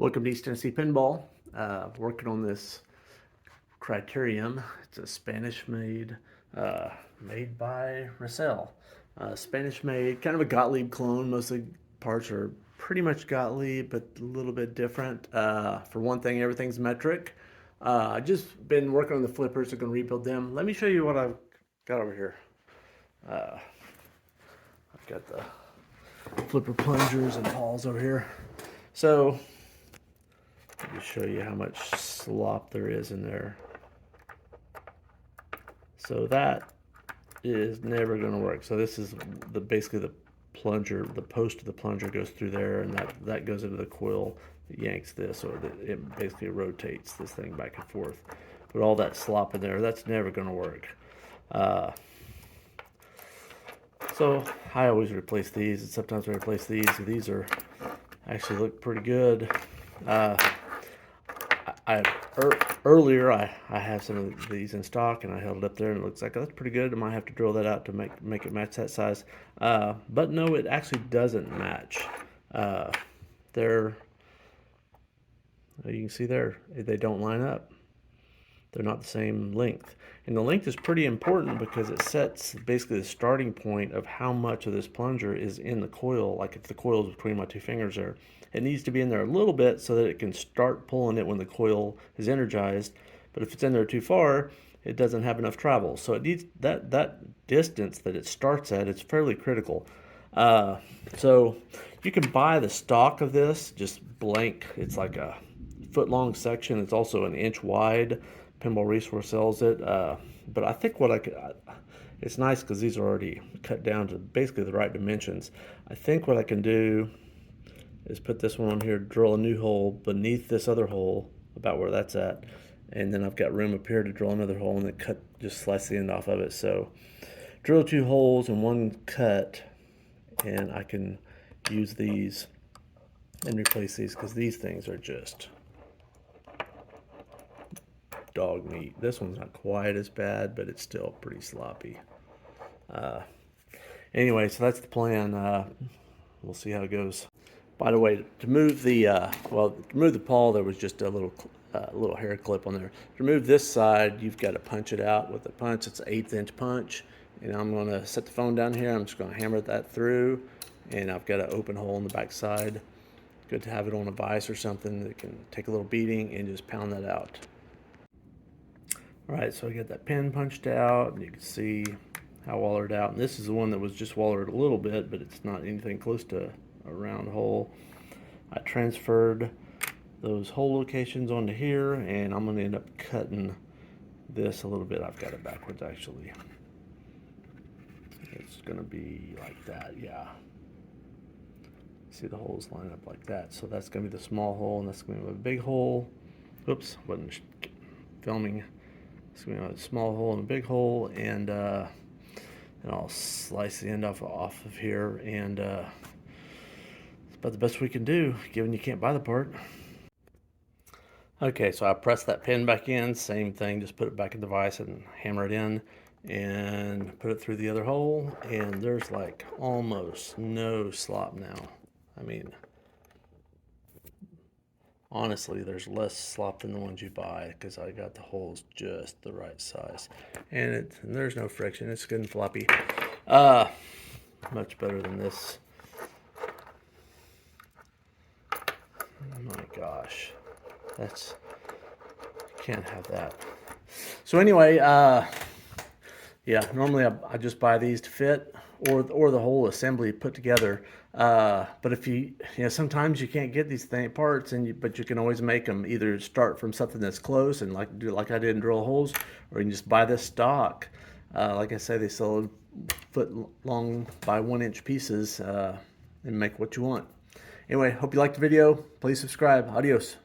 Welcome to East Tennessee Pinball. Working on this Criterium. It's a Spanish made, made by Russell. Spanish made, kind of a Gottlieb clone. Most of the parts are pretty much Gottlieb, but a little bit different. For one thing, everything's metric. I've just been working on the flippers, so I'm going to rebuild them. Let me show you what I've got over here. I've got the flipper plungers and balls over here. So let me show you how much slop there is in there. So that is never going to work. So this is basically the plunger, the post of the plunger goes through there, and that goes into the coil that yanks this, or it basically rotates this thing back and forth. But all that slop in there, that's never going to work. So I always replace these, and sometimes I replace these. These are actually look pretty good. Earlier I have some of these in stock, and I held it up there, and it looks like that's pretty good. I might have to drill that out to make it match that size. But no, it actually doesn't match. You can see there, they don't line up. They're not the same length. And the length is pretty important because it sets basically the starting point of how much of this plunger is in the coil. Like if the coil is between my two fingers there, it needs to be in there a little bit so that it can start pulling it when the coil is energized. But if it's in there too far, it doesn't have enough travel. So it needs that distance that it starts at, it's fairly critical. So you can buy the stock of this, just blank. It's like a foot-long section. It's also an inch wide. Pinball Resource sells it, but I think it's nice because these are already cut down to basically the right dimensions. I think what I can do is put this one on here, drill a new hole beneath this other hole, about where that's at, and then I've got room up here to drill another hole and then just slice the end off of it. So drill 2 holes in one cut, and I can use these and replace these because these things are just dog meat. This one's not quite as bad, but it's still pretty sloppy. Anyway, so that's the plan. We'll see how it goes. By the way, to move the pawl, there was just a little hair clip on there. To remove this side, you've got to punch it out with a punch. It's an 1/8 inch punch, and I'm going to set the phone down here. I'm just going to hammer that through, and I've got an open hole in the back side. Good to have it on a vise or something that can take a little beating and just pound that out. All right, so I got that pin punched out, and you can see how wallered out. And this is the one that was just wallered a little bit, but it's not anything close to a round hole. I transferred those hole locations onto here, and I'm going to end up cutting this a little bit. I've got it backwards, actually. It's going to be like that, yeah. See, the holes line up like that. So that's going to be the small hole, and that's going to be a big hole. Oops, wasn't filming. It's going to be a small hole and a big hole, and I'll slice the end off of here, and it's about the best we can do, given you can't buy the part. Okay, so I press that pin back in, same thing, just put it back in the vise and hammer it in, and put it through the other hole, and there's like almost no slop now. I mean, honestly, there's less slop than the ones you buy because I got the holes just the right size. And there's no friction. It's good and floppy. Much better than this. Oh my gosh. Can't have that. So anyway, yeah, normally I just buy these to fit, or the whole assembly put together. But if sometimes you can't get these parts, but you can always make them. Either start from something that's close and like I did and drill holes, or you can just buy this stock. Like I say, they sell foot long by 1 inch pieces, and make what you want. Anyway, hope you liked the video. Please subscribe. Adios.